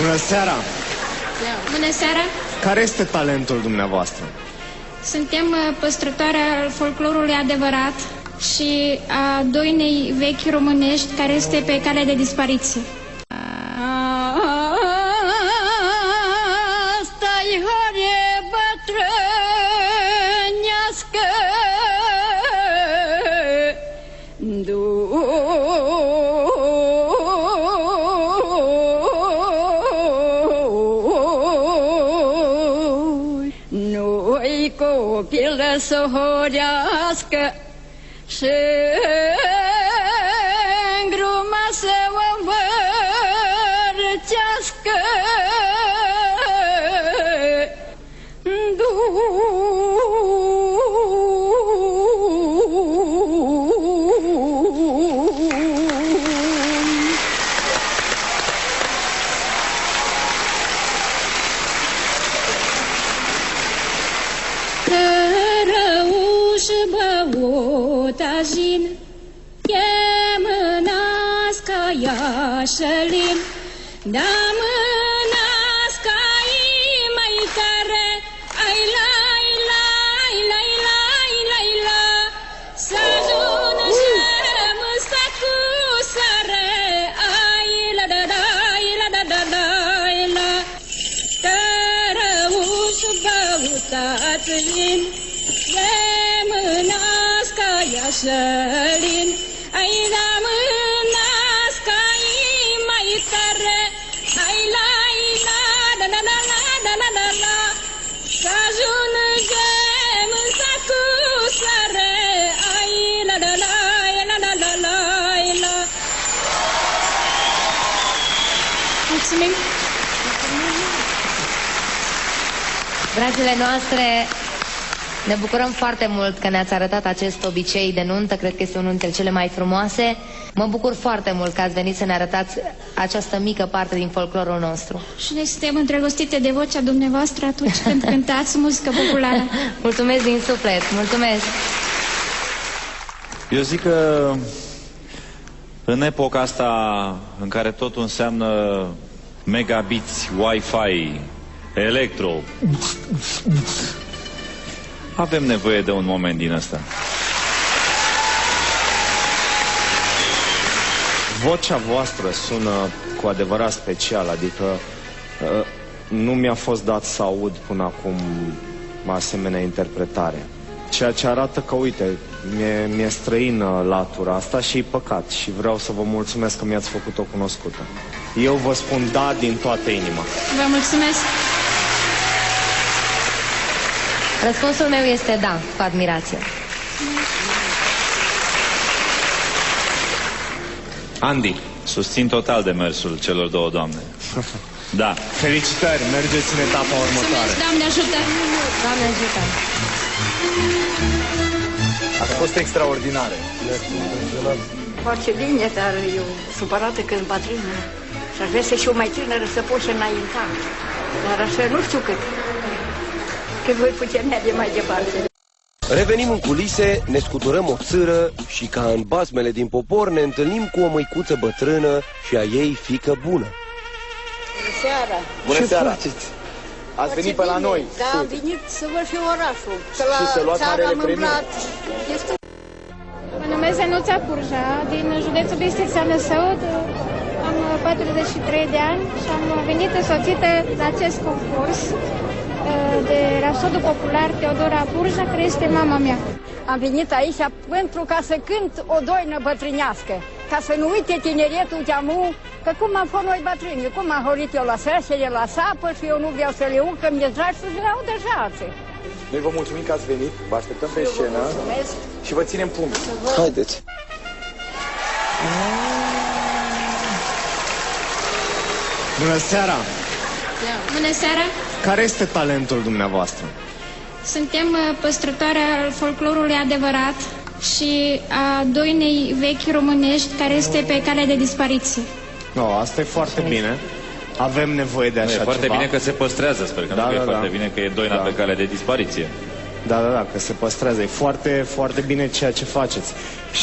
Bună seara! Bună seara! Care este talentul dumneavoastră? Suntem păstrătoarea folclorului adevărat și a doinei vechi românești care este pe cale de dispariție. Stai, hore bătrânească, nu-i copil să horească și îngruma să o învârtească. Cărăuși băutăjin, e mânească iașălin, da mânească-i mai tare, ai lai, lai, lai, lai, lai, la, să ajună și-mâsta cu sare, ai la da da, la da da da, la. Cărăuși băutăjin, e mânească iașălin, ai da mânească-i mai tare, ai lai, la, da da da la, da la da la, să ajungem în sacu sare, ai la da la, la da da la, la. Mulțumim! Dragile noastre, ne bucurăm foarte mult că ne-ați arătat acest obicei de nuntă, cred că este unul dintre cele mai frumoase. Mă bucur foarte mult că ați venit să ne arătați această mică parte din folclorul nostru. Și noi suntem îndrăgostite de vocea dumneavoastră atunci când cântați muzică populară. Mulțumesc din suflet, mulțumesc! Eu zic că în epoca asta în care totul înseamnă megabits, Wi-Fi, electro, avem nevoie de un moment din ăsta. Vocea voastră sună cu adevărat special, adică nu mi-a fost dat să aud până acum asemenea interpretare. Ceea ce arată că, uite, mi-e străină latura asta și e păcat și vreau să vă mulțumesc că mi-ați făcut-o cunoscută. Eu vă spun da din toată inima. Vă mulțumesc! Răspunsul meu este da, cu admirație. Andy. Susțin total demersul celor două doamne. Da. Felicitări, mergeți în etapa următoare. Doamne ajută! Doamne ajută! A fost extraordinare. Foarte bine, dar eu supărată când bătrână și aș vrea să fiu mai tânără să pot și înainta. Dar așa nu știu cât voi putea merge mai departe. Revenim în culise, ne scuturăm o țâră și ca în basmele din popor ne întâlnim cu o măicuță bătrână și a ei fiică bună. Bună seara! Bună seara! faceți? Ați venit pe la noi. Da, am venit să văd și orașul. Că Și să luați marele premiu. Mă numesc Zenuța Purja, din județul Bistrița Năsăud. Am 43 de ani și am venit însoțită la acest concurs de rapsodul popular Teodora Purja, care este mama mea. Am venit aici pentru ca să cânt o doină bătrânească, ca să nu uite tineretul de-amu, că cum am fost noi bătrâni, cum am horit eu la sășere, la sapă și eu nu vreau să le urc, că mi-e drag să le au deja alții. Noi vă mulțumim că ați venit, vă așteptăm pe scenă și vă ținem pumn. Haideți! Bună seara! Bună seara! Care este talentul dumneavoastră? Suntem păstrătoarea folclorului adevărat și a doinei vechi românești care este pe cale de dispariție. No, asta e foarte bine. Avem nevoie de așa ceva. E foarte bine că se păstrează, sper că nu e foarte bine că e doina pe cale de dispariție. Da, că se păstrează. E foarte, foarte bine ceea ce faceți.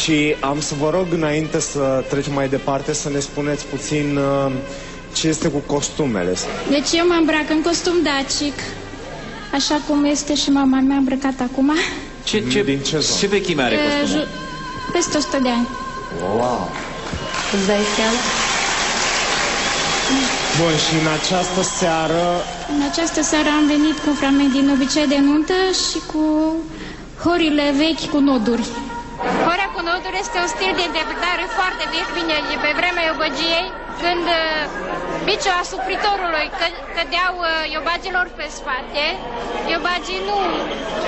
Și am să vă rog, înainte să trecem mai departe, să ne spuneți puțin ce este cu costumele? Deci eu mă îmbrac în costum dacic, așa cum este și mama mea îmbrăcat acum. Ce vechime are costumul? Peste 100 de ani. Wow! Îți dai seama? Bun, și în această seară... În această seară am venit cu un fragment din Obicei de nuntă și cu horile vechi cu noduri. Horea cu noduri este un stil de interpretare foarte vechi, vine pe vremea iobăgiei, când biciul asupritorului cădeau iobagilor pe spate, iobagii nu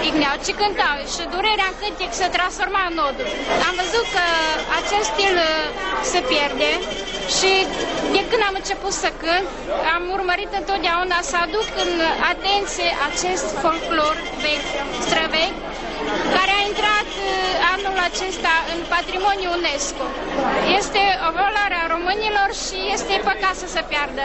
igneau, ci cântau și durerea în cântec se transforma în noduri. Am văzut că acest stil se pierde și de când am început să cânt, am urmărit întotdeauna să aduc în atenție acest folclor vechi, străvechi, care a intrat anul acesta în patrimoniul UNESCO. Este o valoare a românilor și este păcat să se piardă.